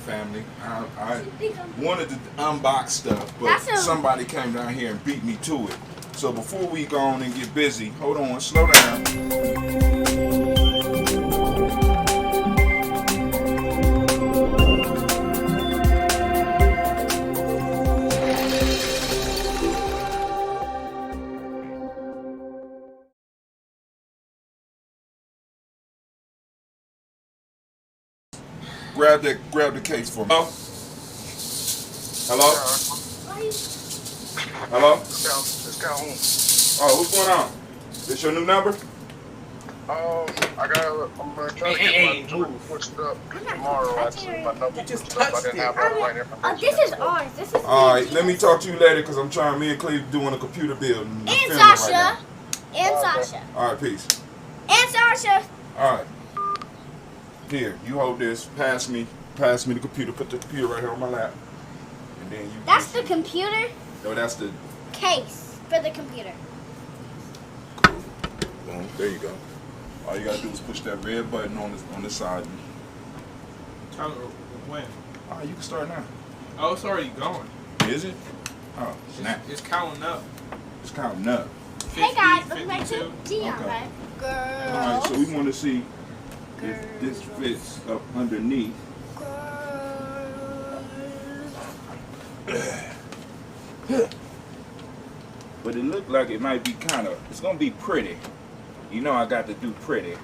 family. I wanted to unbox stuff, but somebody came down here and beat me to it. So before we go on and get busy, hold on, slow down. Grab the case for me. Hello? Hello? It's Calhoun. Oh, what's going on? This your new number? I'm gonna try to get my number switched up tomorrow. Actually, my number switched up. I didn't have all the right information. This is ours. This is Alright, let me talk to you later because I'm trying, me and Cleve doing a computer build. And Sasha. And Sasha. Alright, peace. And Sasha. Alright. Here, you hold this. Pass me the computer. Put the computer right here on my lap. And then you. That's the computer? No, that's the case for the computer. Cool. Boom. There you go. All you gotta do is push that red button on the side. When? Alright, you can start now. Oh, it's already going. Is it? Oh, snap. It's counting up. It's counting up. 50, Hey guys, welcome back to 52. Gye-Nyame. Okay. Girls. Alright, so we want to see if this fits up underneath. But it looked like it might be it's gonna be pretty. You know I got to do pretty.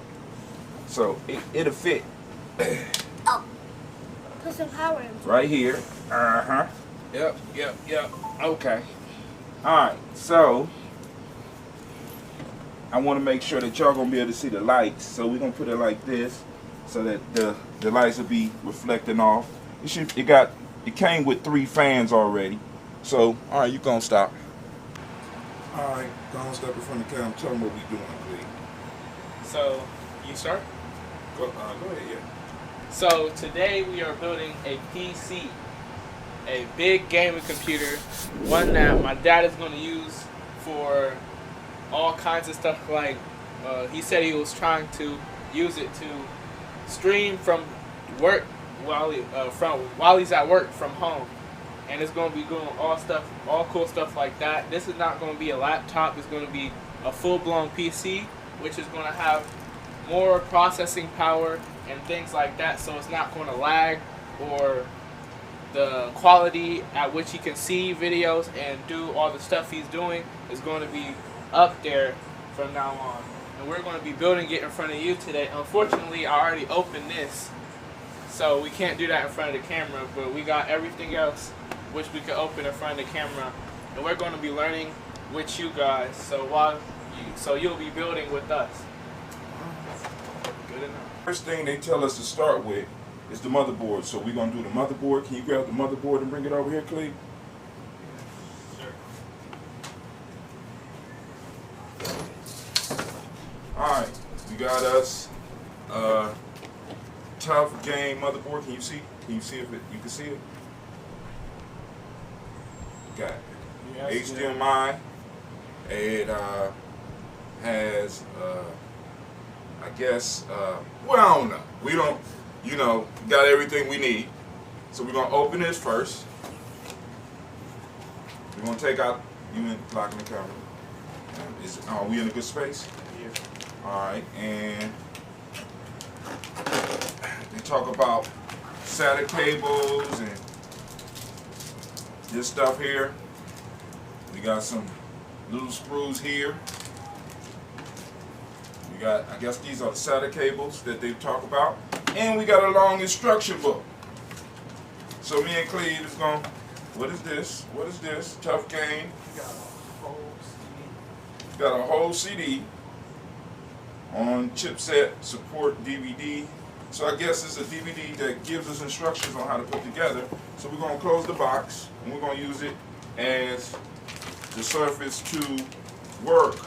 So it'll fit. Oh. Put some power in. Right here. Uh-huh. Yep. Okay. Alright, so I want to make sure that y'all gonna be able to see the lights. So we're gonna put it like this so that the lights will be reflecting off. It came with 3 fans already. So, alright, you gonna stop. Alright, go on, step in front of the camera. Tell them what we doing, please. So, you start? Go ahead, yeah. So, today we are building a PC. A big gaming computer. One that my dad is going to use for all kinds of stuff. Like, he said he was trying to use it to stream from work while he's at work from home. And it's going to be doing all cool stuff like that. This is not going to be a laptop. It's going to be a full-blown PC, which is going to have more processing power and things like that. So it's not going to lag, or the quality at which he can see videos and do all the stuff he's doing is going to be up there from now on. And we're going to be building it in front of you today. Unfortunately, I already opened this, so we can't do that in front of the camera, but we got everything else which we can open in front of the camera, and we're going to be learning with you guys. So you'll be building with us. Good enough. First thing they tell us to start with is the motherboard. So we're gonna do the motherboard. Can you grab the motherboard and bring it over here, Cleve? Sure. Alright, we got us TOABh game motherboard. Can you see? Can you see if you can see it? Got HDMI. It has I guess well, I don't know. We don't, got everything we need. So we're gonna open this first. We're gonna take out, blocking the camera. Are we in a good space? Yeah. Alright, and they talk about SATA cables and this stuff here. We got some little screws here. We got, I guess these are the SATA cables that they talk about. And we got a long instruction book. So me and Cleve is going, what is this? What is this? TOABh game. Got a whole CD on chipset support DVD. So I guess it's a DVD that gives us instructions on how to put together. So we're going to close the box and we're going to use it as the surface to work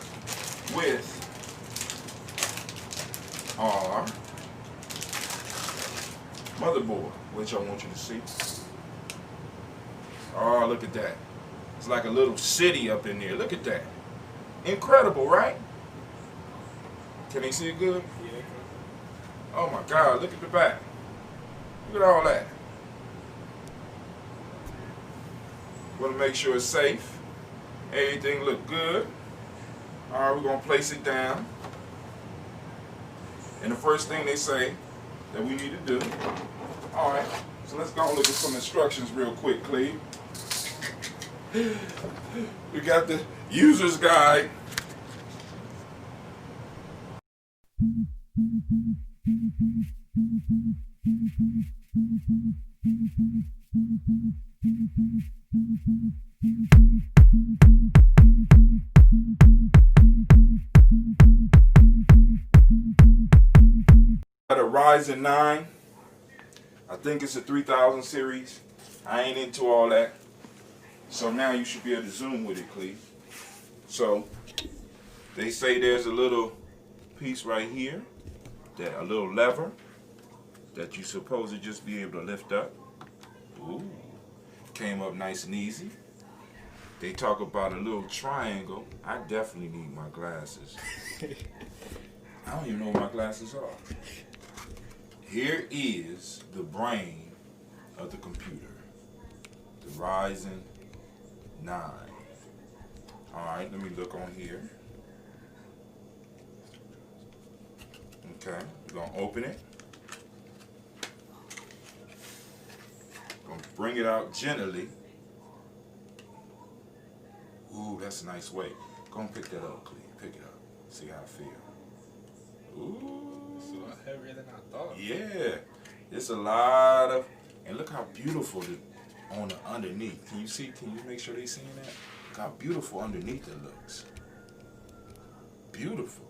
with our motherboard, which I want you to see. Oh, look at that. It's like a little city up in there. Look at that. Incredible, right? Can they see it good? Yeah. Oh my God, look at the back. Look at all that. Want to make sure it's safe. Everything look good. All right, we're going to place it down. And the first thing they say that we need to do. All right, so let's go and look at some instructions real quick, Cleve. We got the user's guide. Got a Ryzen 9. I think it's a 3000 series. I ain't into all that. So now you should be able to zoom with it, Cleve. So they say there's a little piece right here, a little lever that you're supposed to just be able to lift up. Ooh, came up nice and easy. They talk about a little triangle. I definitely need my glasses. I don't even know what my glasses are. Here is the brain of the computer, the Ryzen 9. All right, let me look on here. Okay, we're gonna open it. Gonna bring it out gently. Ooh, that's a nice weight. Go and pick that up, Cleve. Pick it up. See how I feel. Ooh. It's a lot heavier than I thought. Yeah. It's a lot of, and look how beautiful on the underneath. Can you see? Can you make sure they seeing that? Look how beautiful underneath it looks. Beautiful.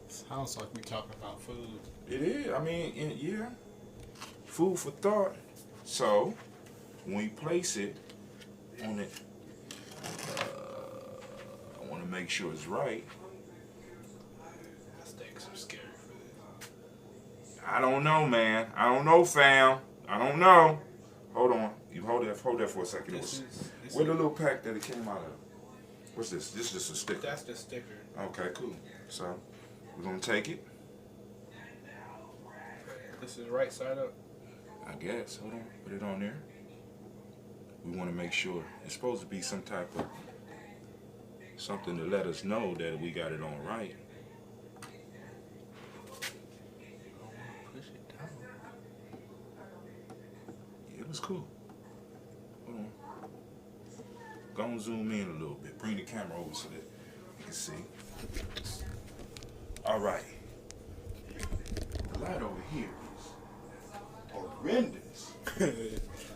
Sounds like we talking about food. It is. I mean, yeah. Food for thought. So, when we place it on it, I want to make sure it's right. I think some scary food. I don't know, man. I don't know, fam. I don't know. Hold on. You hold that for a second. Where the little pack that it came out of? What's this? This is just a sticker. That's the sticker. Okay, cool. So, we're going to take it. This is right side up. I guess. Hold on. Put it on there. We want to make sure. It's supposed to be some type of something to let us know that we got it on right. Push it down. Yeah, it was cool. Hold on. Go and zoom in a little bit. Bring the camera over so that you can see. All right. The light over here is horrendous.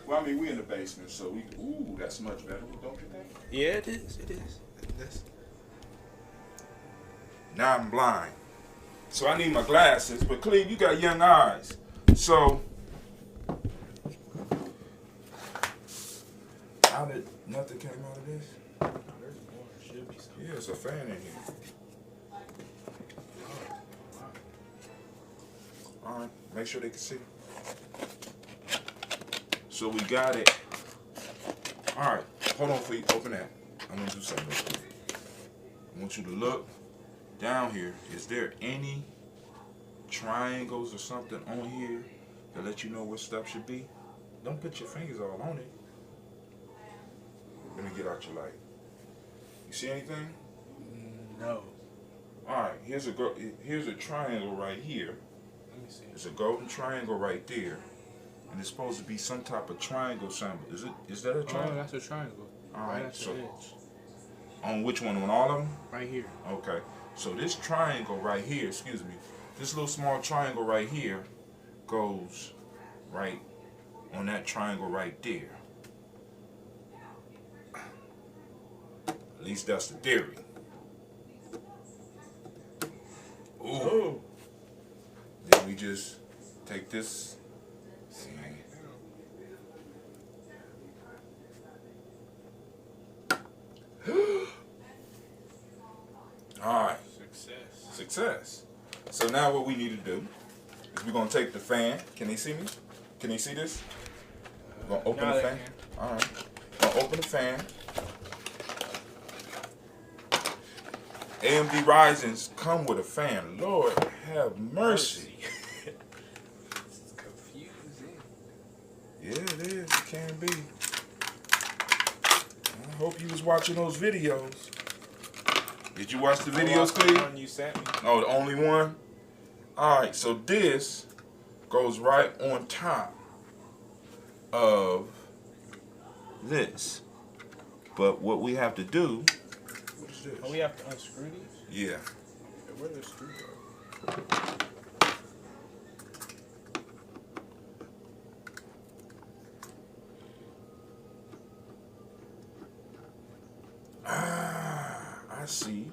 Well, I mean, we're in the basement, so ooh, that's much better, don't you think? Yeah, it is. It is. Now I'm blind. So I need my glasses, but Cleve, you got young eyes. So, how did nothing came out of this? Oh, there's more. Should be something. Yeah, there's a fan in here. All right, make sure they can see. So we got it. All right, hold on, please. Open that. I'm gonna do something real quick. I want you to look down here. Is there any triangles or something on here that let you know what stuff should be? Don't put your fingers all on it. Let me get out your light. You see anything? No. All right, here's a triangle right here. Let me see. There's a golden triangle right there, and it's supposed to be some type of triangle symbol. Is that a Oh, triangle? that's a triangle. All right, at the so edge. on which one? On all of them? Right here. Okay. So this triangle right here, excuse me, this little small triangle right here goes right on that triangle right there. At least that's the theory. Ooh. Then we just take this. All right. Success. So now what we need to do is we're going to take the fan. Can they see me? Can they see this? We're going to open the fan. All right. We're going to open the fan. AMD Ryzen's come with a fan. Lord have mercy. This is confusing. Yeah, it is. It can be. Hope you was watching those videos. Did you watch the videos, Cleve? The one you sent me. Oh, the only one? Alright, so this goes right on top of this. But what we have to do, what is this? Oh, we have to unscrew these? Yeah. Where the screws are? I see.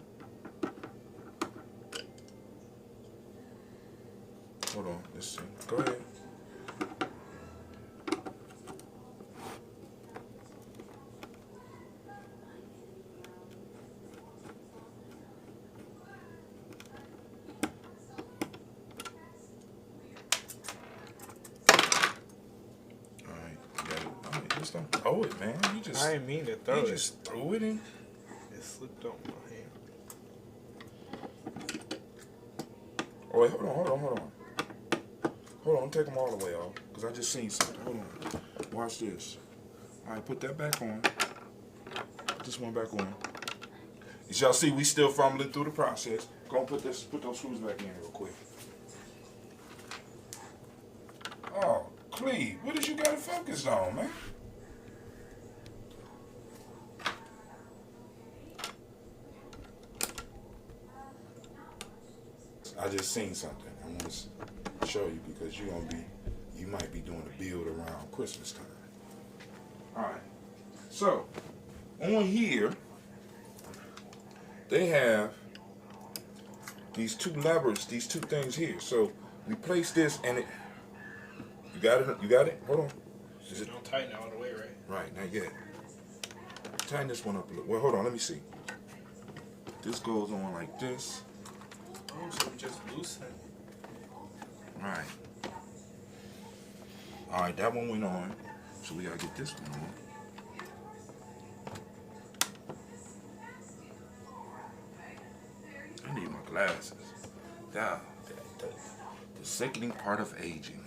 Hold on, let's see. Go ahead. Just don't throw it, man. You just, I didn't mean to throw it. You just threw it in. It slipped on my hand. Oh, wait, hold on. Hold on, take them all the way off. Because I just seen something. Hold on. Watch this. All right, put that back on. Put this one back on. As y'all see, we still fumbling through the process. Go and put those screws back in real quick. Oh, Cleve, what did you got it focused on, man? I just seen something. I want to show you because you might be doing a build around Christmas time. All right. So on here, they have these two levers, these two things here. So we place this and it. You got it. You got it. Hold on. Don't tighten it all the way, right? Right. Not yet. Tighten this one up a little. Well, hold on. Let me see. This goes on like this. Oh, so we just loosen. Right. All right, that one went on. So we gotta get this one on. I need my glasses. The sickening part of aging.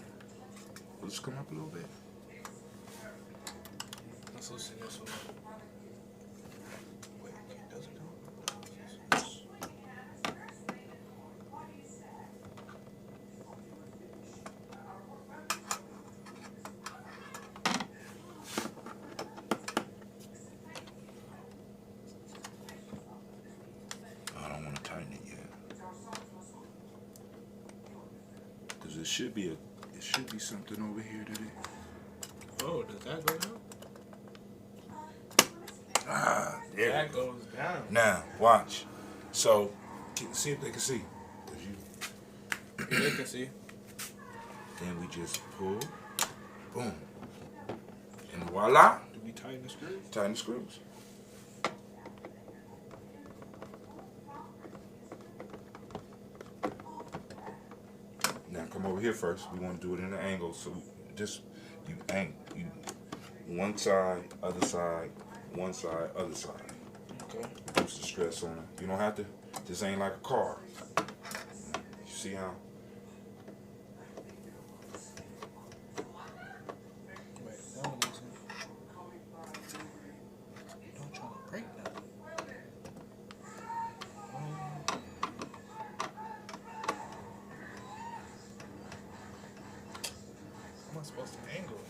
Let's come up a little bit. Let's loosen this one. Wait, does it go? It should be something over here that it. Oh, does that go down? There that goes down. Now watch. So see if they can see. They can see. Then we just pull, boom, and voila. Do we tighten the screws? Tighten the screws. Now come over here first. We want to do it in an angle. So just you one side, other side, one side, other side. Okay. Reduce the stress on it. You don't have to. This ain't like a car. You see how? Wait, that one isn't. Don't try to break that. How am I supposed to angle it?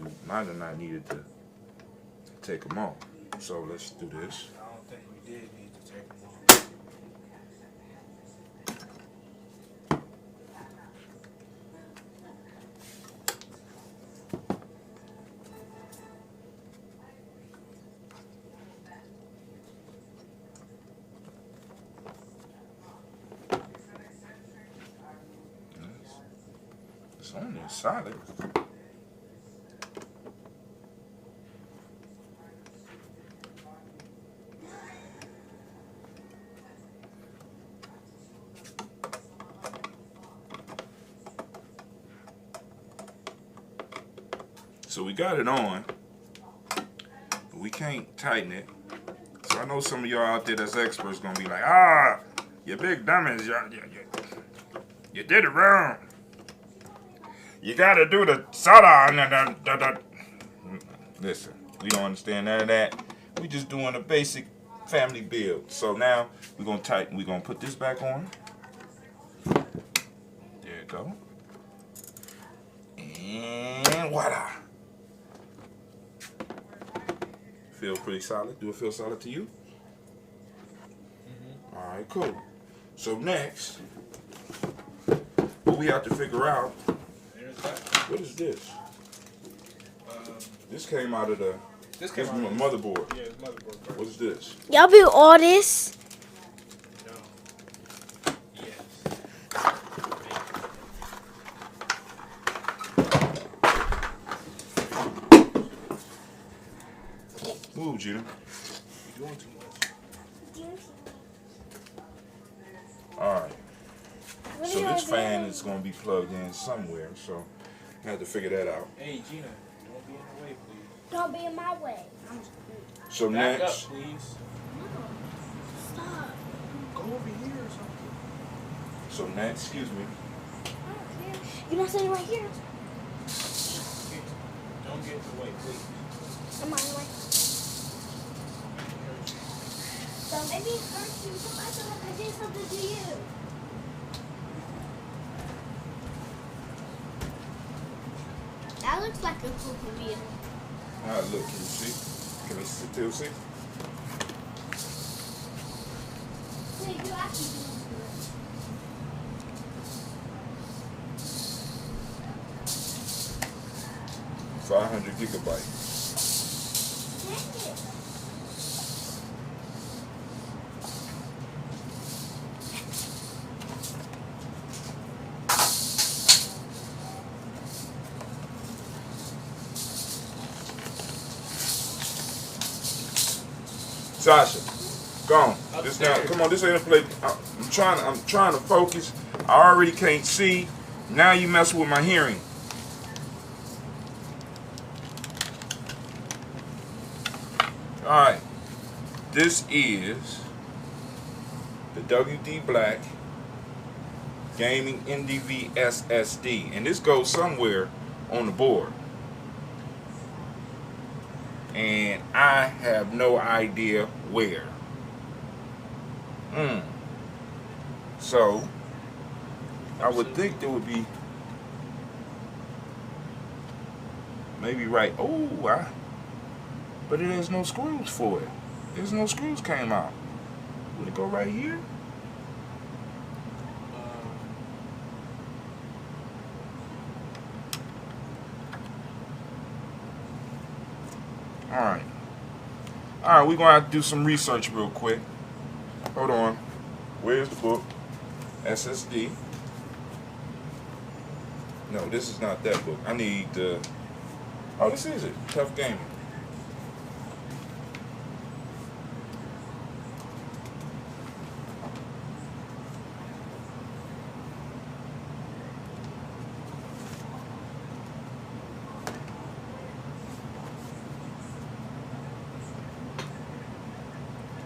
We might have not needed to take them off. So let's do this. I don't think we did need to take them off. It's on there, solid. So we got it on, but we can't tighten it. So I know some of y'all out there that's experts gonna be like, you big dummies, you did it wrong. You gotta do the soda. Listen, We don't understand none of that. We just doing a basic family build. So now we're gonna tighten. We're gonna put this back on. There you go. And voila. Feel pretty solid. Do it feel solid to you? Mm-hmm. All right, cool. So next, what we have to figure out. What is this? This came out of the. This came out of the motherboard. Yeah, it's motherboard. What is this? Y'all build all this? No. Yes. Move, Gina. You're doing too much. Alright. So this fan is going to be plugged in somewhere, so I have to figure that out. Hey, Gina, don't be in the way, please. Don't be in my way. So Back next. up, please. Stop. Go over here or something. So next, excuse me. I don't care. You're not sitting right here. Don't get in the way, please. Am I in the way? Don't make me hurt you. Don't act like I did something to you. That looks like a cool computer. Alright, look, can you see? Can you still see? Hey, you actually do it. 500 gigabytes. Dang it. Sasha, go on. This now, come on, this ain't a play. I'm trying to focus. I already can't see. Now you mess with my hearing. Alright. This is the WD Black Gaming NDV SSD. And this goes somewhere on the board. And I have no idea where. So I would think there would be maybe right. But there's no screws for it. There's no screws came out. Would it go right here? Alright, we're going to have to do some research real quick. Hold on. Where's the book? SSD. No, this is not that book. I need the... Oh, this is it. Tough Gaming.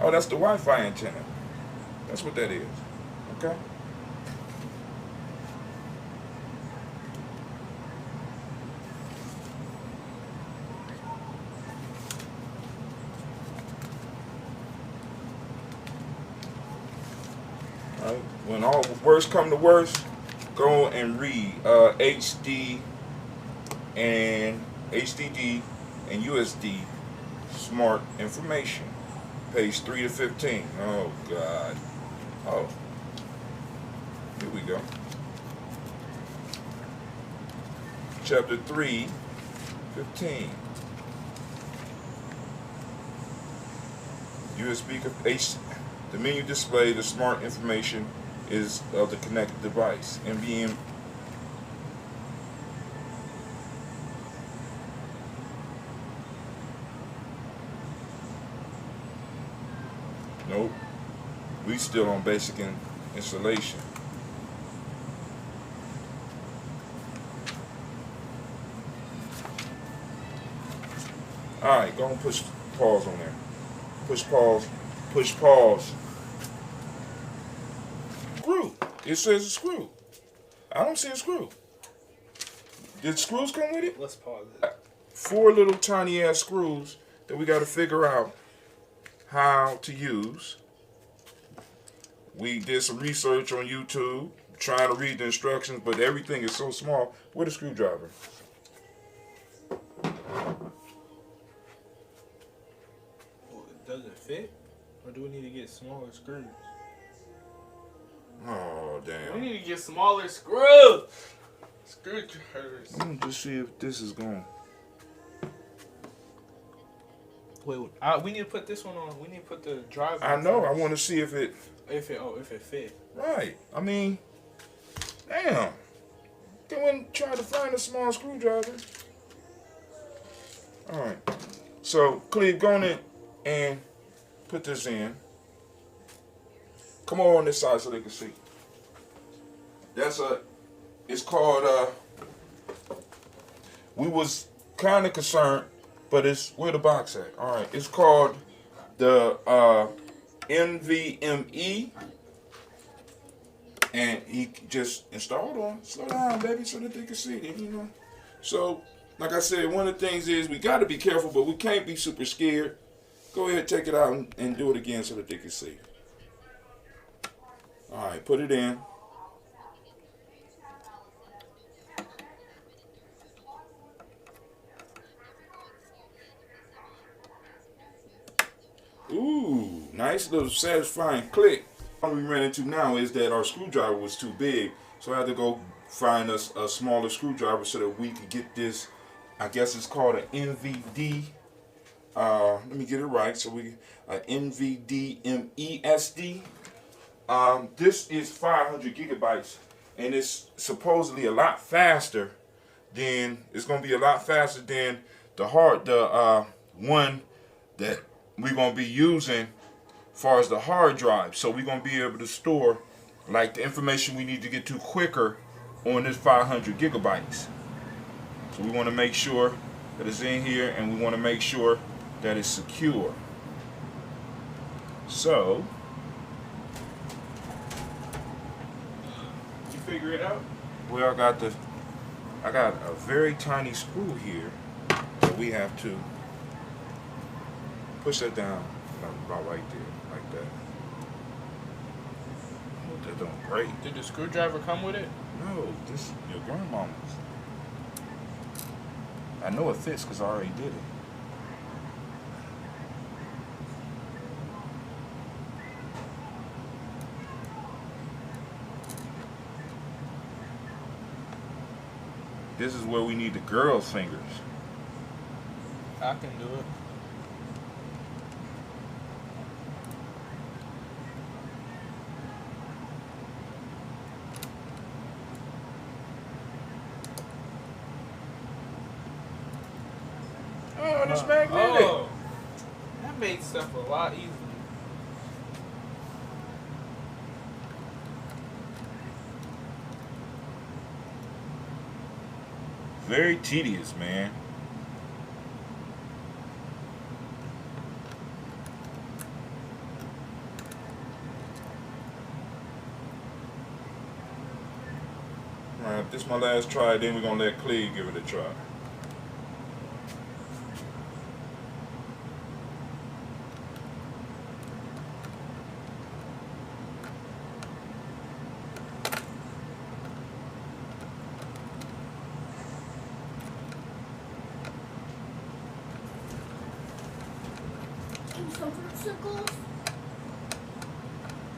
Oh, that's the Wi-Fi antenna. That's what that is. Okay. All right. When all worst come to worst, go and read HDD and USD smart information. Page 3 to 15. Oh, God. Oh. Here we go. Chapter 3, 15. USB the menu display, the smart information is of the connected device. NVM. Nope. We still on basic installation. Alright, go and push pause on there. Push pause. Push pause. Screw. It says a screw. I don't see a screw. Did screws come with it? Let's pause it. 4 little tiny ass screws that we got to figure out how to use. We did some research on YouTube, trying to read the instructions, but everything is so small. Where's the screwdriver? Does it fit? Or do we need to get smaller screws? Oh, damn. We need to get smaller screws. Screwdrivers. Let me just see if this is going. Wait, we need to put this one on. We need to put the driver. I know. I want to see if it. If it fit. Right. I mean, damn. Then we try to find a small screwdriver. All right. So, Cleve, go on in and put this in. Come on this side so they can see. It's called, we was kind of concerned, but it's, where the box at? All right. It's called the NVMe. And he just installed on. Slow down, baby, so that they can see it, you know. So, like I said, one of the things is we got to be careful, but we can't be super scared. Go ahead, take it out and do it again so that they can see. All right, put it in. Ooh, nice little satisfying click. What we ran into now is that our screwdriver was too big, so I had to go find us a smaller screwdriver so that we could get this. I guess it's called an NVD. Let me get it right. So we NVDMe/SD. This is 500 gigabytes, and it's supposedly a lot faster than. It's going to be a lot faster than the one that we're going to be using. Far as the hard drive, so we're going to be able to store like the information we need to get to quicker on this 500 gigabytes. So we want to make sure that it's in here, and we want to make sure that it's secure. So you figure it out? Well, I got a very tiny screw here that we have to push that down about right there. Like that. Oh, they're doing great. Did the screwdriver come with it? No, this is your grandmama's. I know it fits because I already did it. This is where we need the girl's fingers. I can do it. Oh, this magnetic. Oh, that made stuff a lot easier. Very tedious, man. Alright, this is my last try, then we're gonna let Cleve give it a try. Some fruitsicles.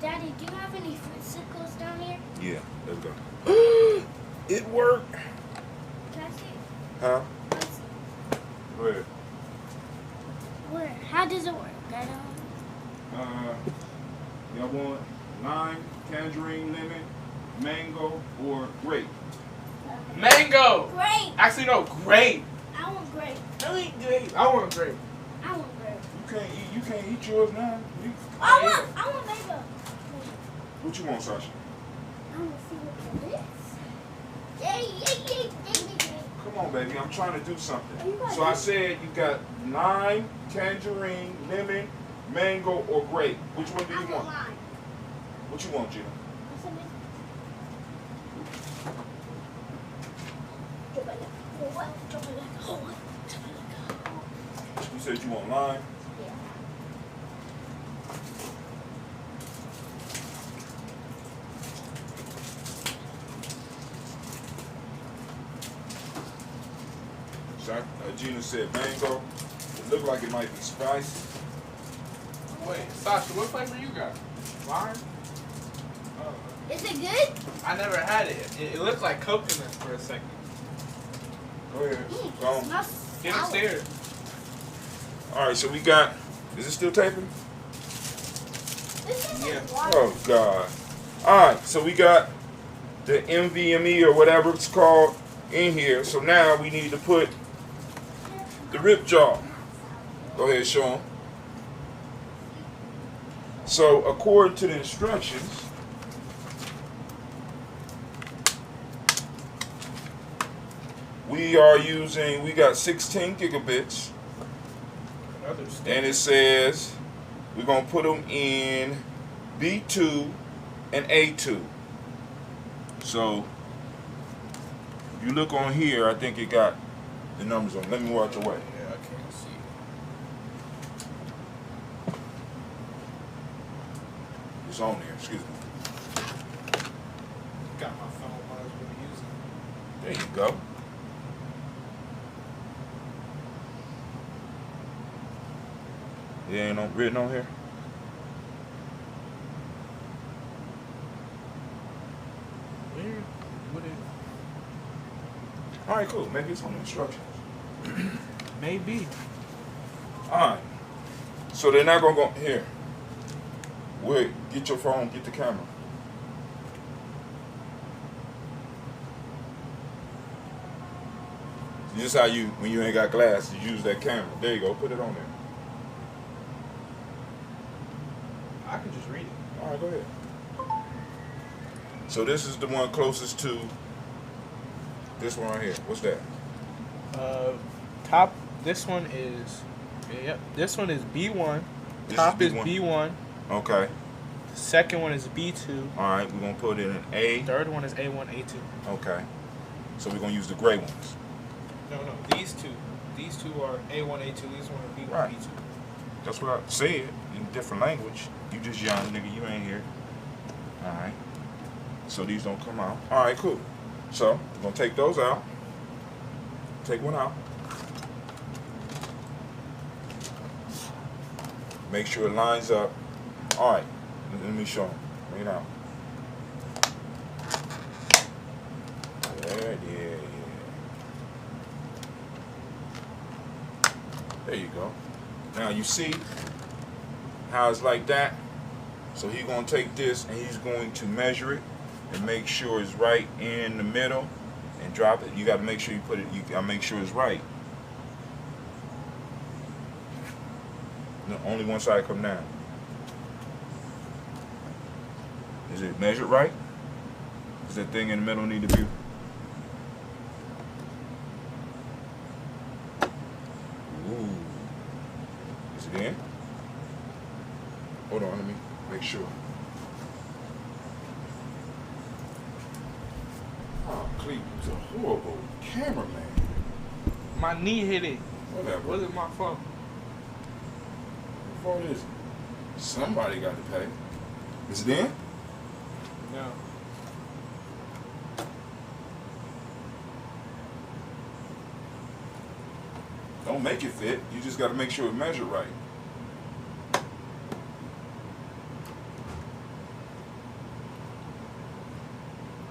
Daddy, do you have any fruitsicles down here? Yeah, let's go. It worked. Can I see? Huh? Let's see. Go ahead. Where? How does it work? I don't. Y'all want lime, tangerine, lemon, mango, or grape? Mango! Grape! Actually, no, grape. I want grape. I ain't grape. I want grape. I want grape. You can't eat yours now. I want mango. What you want, Sasha? I want to see what it is. Yay. Come on, baby. I'm trying to do something. So I said you got lime, tangerine, lemon, mango, or grape. Which one do you want? Lime. What you want, Gina? said you want lime? Yeah. Gina said mango. It looked like it might be spicy. Wait, Sasha, what flavor you got? Lime? Is it good? I never had it. It looked like coconut for a second. Go ahead. It Go. smells Get sour. upstairs. All right, so we got. Is it still taping? This is Yeah. water. Oh God! All right, so we got the MVME or whatever it's called in here. So now we need to put the rip jaw. Go ahead, show them. So according to the instructions, we got 16 gigabits, and it says we're gonna put them in B2 and A2. So if you look on here, I think it got the numbers on. Let me watch away. Yeah, I can't see. It's on there. Excuse me. Got my phone, might as well use it. There you go. It ain't written on here. Where would it? All right, cool. Maybe it's on the instructions. Maybe. All right. So they're not gonna go here. Wait. Get your phone. Get the camera. This is how you, when you ain't got glasses, you use that camera. There you go. Put it on there. I can just read it. All right, go ahead. So this is the one closest to this one right here. What's that? Top. This one is. Yep. This one is B1. This Top is is B1. Okay. The second one is B2. All right, we're going to put it in A. Third one is A1, A2. Okay. So we're going to use the gray ones. No. These two. These two are A1, A2. These one are B1, Right. B2. That's what I said in different language. You just young, nigga. You ain't here. All right. So these don't come out. All right, cool. So we're going to take those out. Take one out. Make sure it lines up. All right. Let me show them. Bring it out. Yeah. There you go. Now you see how it's like that. So he's going to take this and he's going to measure it and make sure it's right in the middle and drop it. You got to make sure you put it. You got to make sure it's right. No, only one side come down. Is it measured right? Does that thing in the middle need to be? Ooh. Is it in? Hold on, let me make sure. Oh, Cleveland's a horrible cameraman. My knee hit it. Whatever. Was it my fault? What fault is it? Somebody got to pay. Is it in? No. Don't make it fit. You just got to make sure it measured right.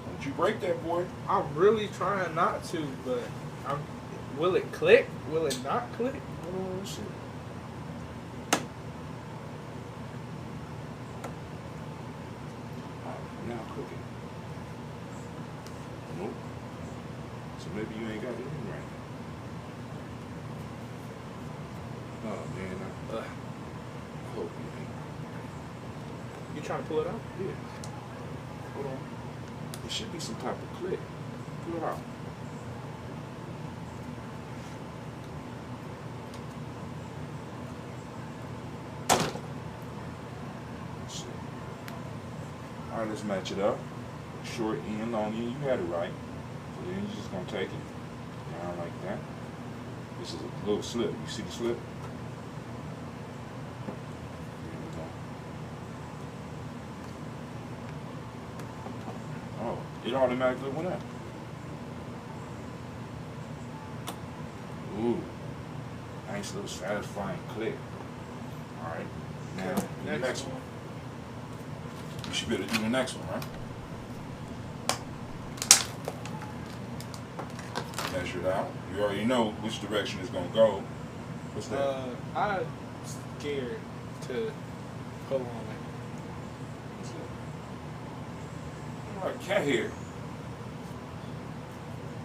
Don't you break that, boy. I'm really trying not to, but will it click? Will it not click? Oh, shit. Now cooking. Nope. So maybe you ain't got it in right. Oh man, I hope you ain't. You trying to pull it out? Yeah. Hold on. There should be some type of click. Pull it out. Let's see. All right, let's match it up. Short end, long end. You had it right. So then you're just gonna take it down like that. This is a little slip. You see the slip? It automatically went up. Ooh, nice little satisfying click. All right, now the next one. You should be able to do the next one, right? Measure it out. You already know which direction it's gonna go. What's that? I'm scared to pull on it. Like cat hair.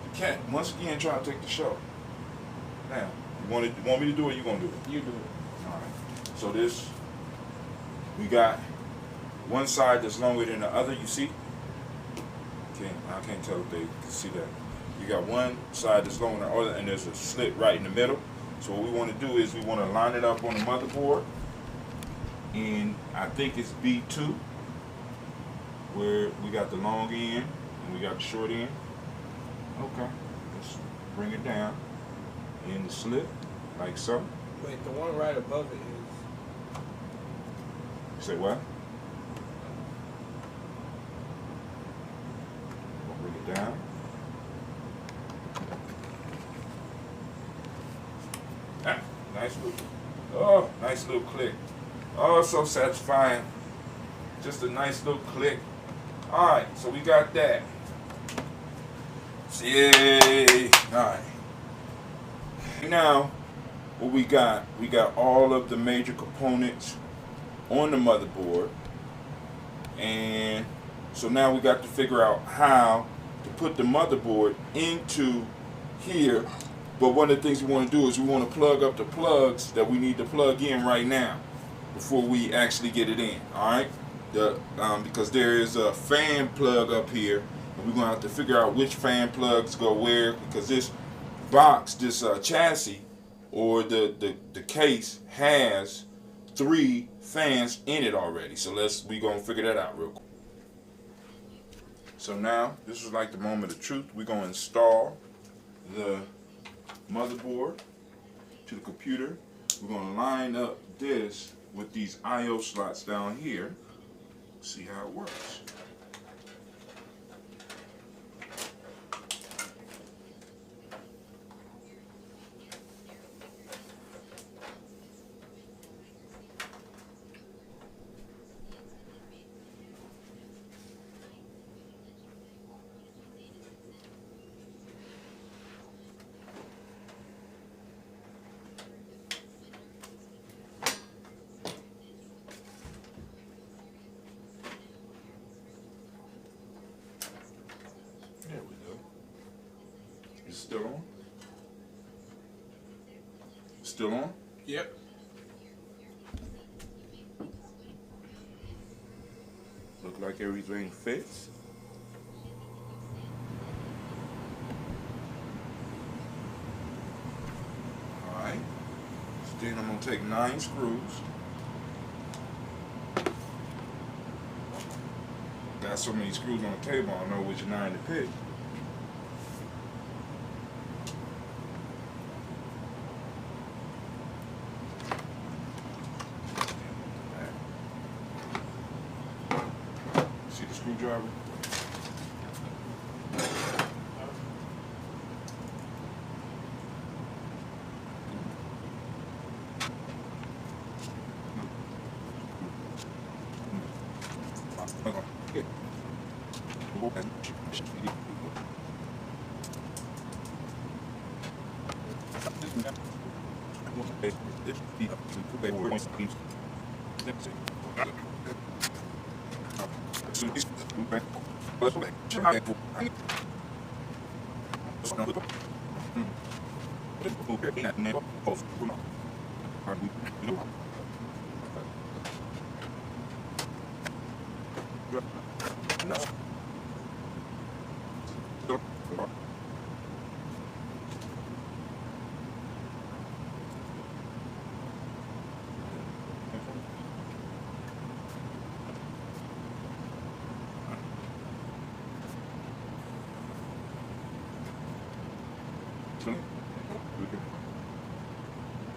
The cat once again trying to take the show. Now, you want me to do it? You gonna do it? You do it. All right. So this, we got one side that's longer than the other. You see? I can't tell if they can see that. You got one side that's longer than the other, and there's a slit right in the middle. So what we want to do is we want to line it up on the motherboard, and I think it's B2, where we got the long end and we got the short end. Okay, let's bring it down in the slit, like so. Wait, the one right above it is... Say what? We'll bring it down. Ah, nice little click. Oh, so satisfying. Just a nice little click. All right, so we got that. Yay! All right. Now, what we got all of the major components on the motherboard, and so now we got to figure out how to put the motherboard into here. But one of the things we want to do is we want to plug up the plugs that we need to plug in right now before we actually get it in. All right, because there is a fan plug up here, and we're gonna have to figure out which fan plugs go where, because this box, this chassis, or the case has 3 fans in it already. So we gonna figure that out real quick. So now this is like the moment of truth. We're gonna install the motherboard to the computer. We're gonna line up this with these I/O slots down here. See how it works. There we go. Is it still on? Still on? Yep. Look like everything fits. Alright. So then I'm going to take 9 screws. Got so many screws on the table, I don't know which 9 to pick. See the screwdriver?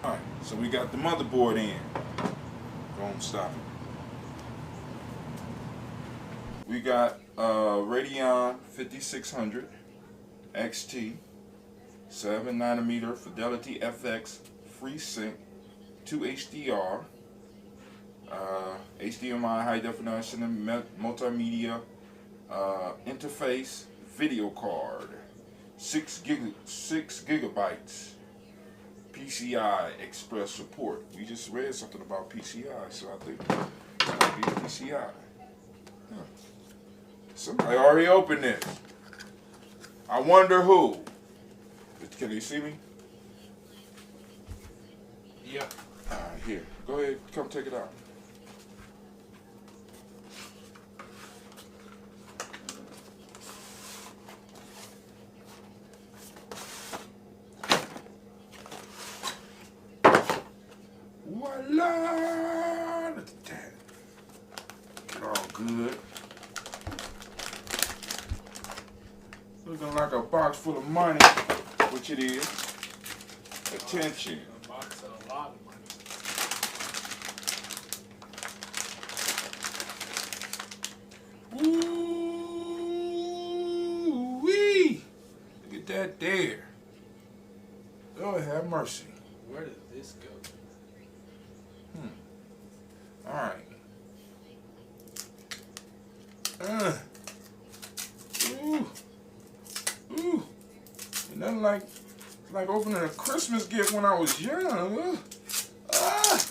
Alright, so we got the motherboard in. Go on, stop it. We got Radeon 5600 XT, 7nm Fidelity FX FreeSync, 2 HDR, HDMI high definition and multimedia interface video card, 6 gigabytes, PCI Express support. We just read something about PCI, so I think it might be PCI. Huh. Somebody already opened this. I wonder who. Can you see me? Yeah. Alright, here. Go ahead, come take it out. Voila! Look at that. It's all good. Looking like a box full of money, which it is. Attention. A box of a lot of money. Ooh-wee! Look at that there. Lord have mercy. Where did this go? Alright. Ooh. Ooh. Ain't nothing like opening a Christmas gift when I was young. Alright.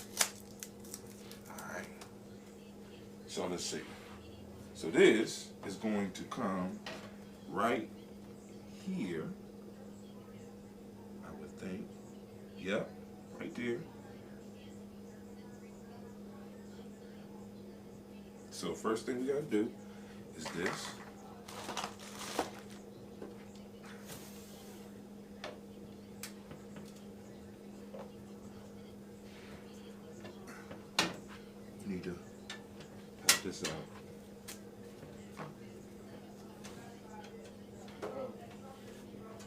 So let's see. So this is going to come right here. I would think. Yep. Right there. So first thing we gotta do is this. You need to pop this out. Oh.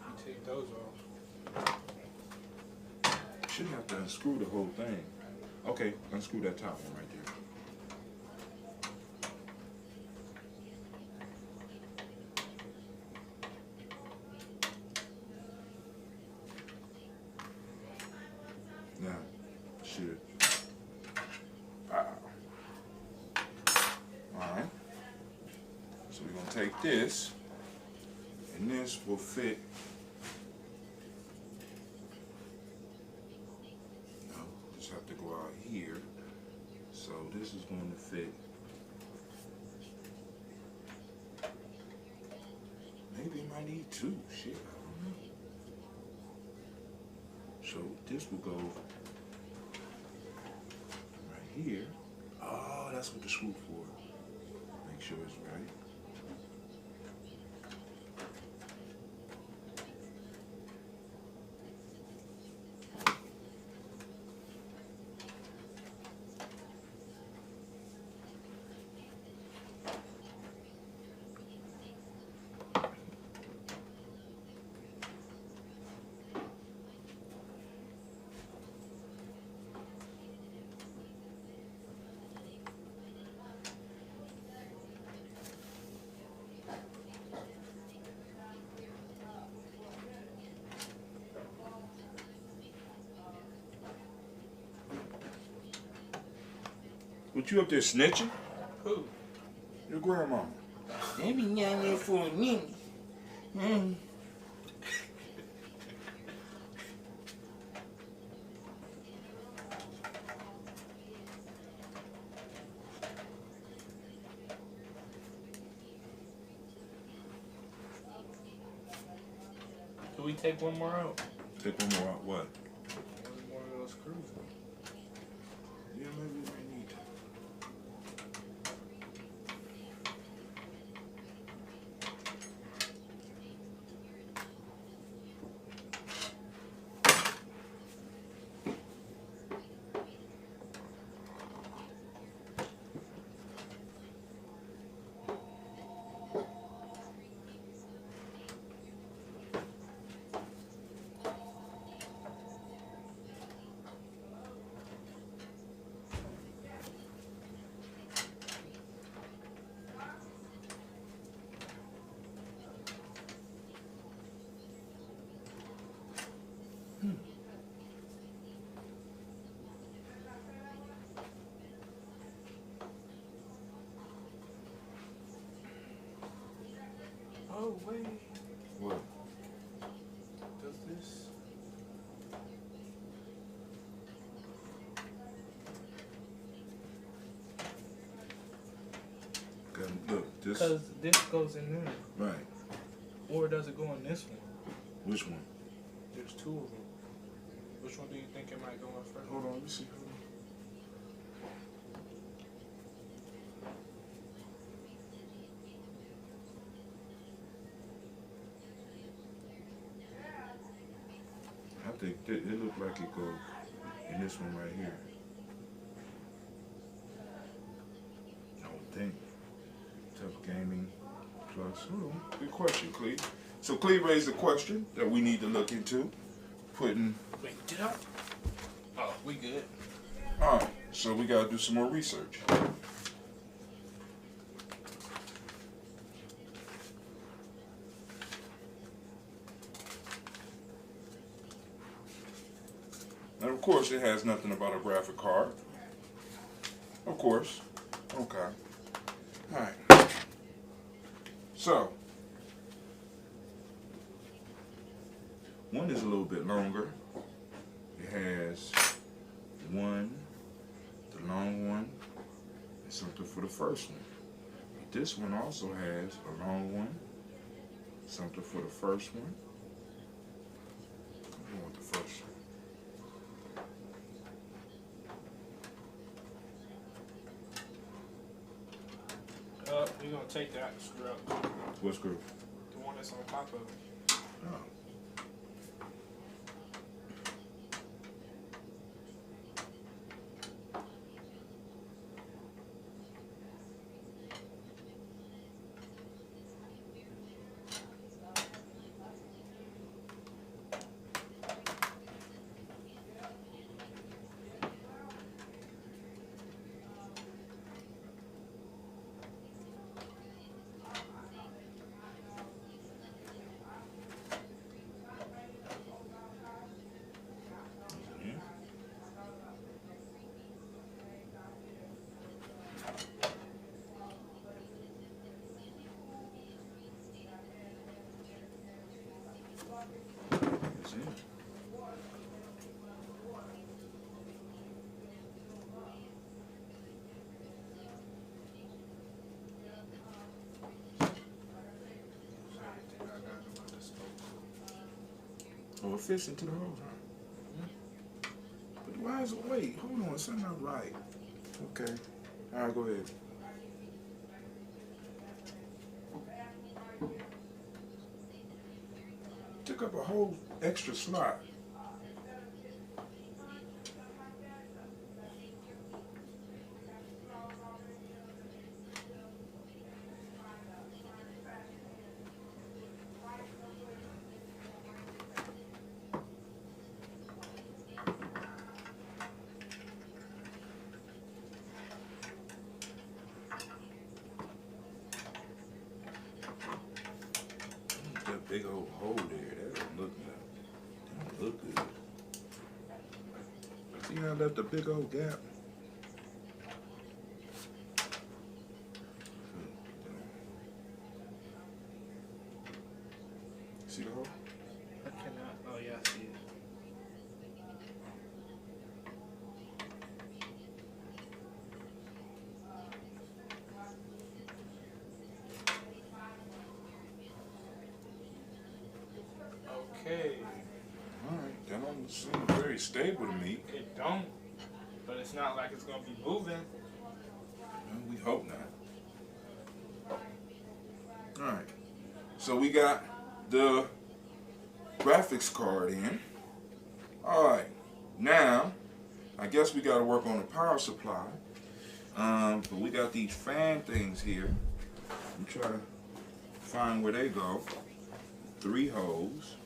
You take those off. Shouldn't have to unscrew the whole thing. Okay, unscrew that top one right there. Now, should. Alright. So we're going to take this, and this will fit. No, just have to go out here. So this is going to fit. Maybe it might need two. Shit, I don't know. So this will go right here. Oh, that's what the screw for. Make sure it's right. What you up there snitching? Who? Your grandma. They be down there for a minute. Do we take one more out? Take one more out. What? One more of those screws. Yeah, maybe we may need to. no way. What? Does this? Look, this. Because this goes in there. Right. Or does it go in this one? Which one? There's two of them. Which one do you think it might go in first? Hold on, let me see. Hold on. I think it looked like it goes in this one right here. I would think. TOABh Gaming Plus. Hold on. Good question, Cleve. So Cleve raised a question that we need to look into. Putting. Wait, did I? Oh, we good. Alright, so we gotta do some more research. And of course, it has nothing about a graphic card. Of course. Okay. Alright. So, one is a little bit longer. It has one, the long one, and something for the first one. But this one also has a long one, something for the first one. I want the first one. We're gonna take that screw up. What screw? The one that's on top of it. Oh. That's it. Oh, it fits into the hole, huh? But why is it, wait, hold on, something not right. Okay. Alright, go ahead. Took up a whole extra slot. That big old hole there, that don't look good. That don't look good. See how I left a big old gap? See the hole? I cannot. Oh yeah, I see it. Okay. Alright, that don't seem very stable to me. It don't, but it's not like it's gonna be moving. Well, we hope not. Alright, so we got the graphics card in. Alright, now, I guess we gotta work on the power supply. But we got these fan things here. I'm trying to find where they go. 3 holes.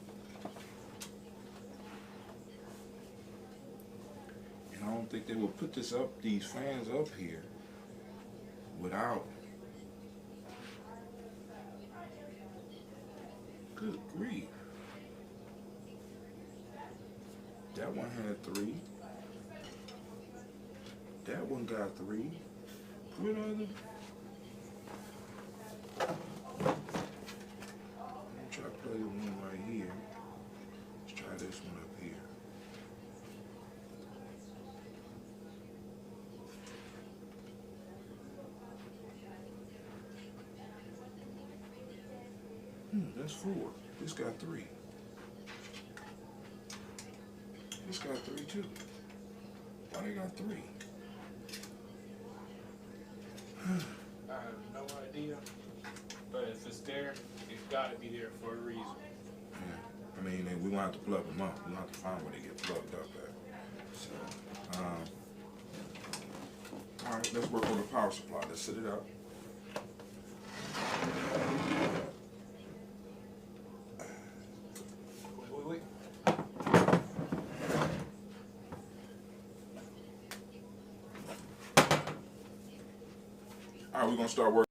I don't think they will put these fans up here without. Good grief. That one had 3. That one got 3. What other? That's 4. This got 3. This got 3 too. Why they got 3? I have no idea. But if it's there, it's got to be there for a reason. Yeah. I mean, we gonna have to plug them up. We gonna have to find where they get plugged up at. So, all right, let's work on the power supply. Let's set it up. Wait. All right, we're gonna start working.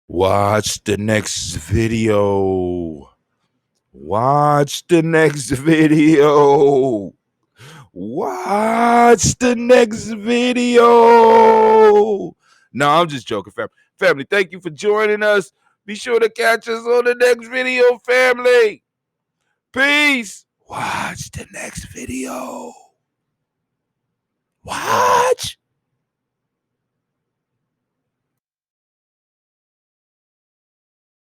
Watch the next video. Watch the next video. Watch the next video. No, I'm just joking, family. Family, thank you for joining us. Be sure to catch us on the next video, family. Peace. Watch the next video. Watch.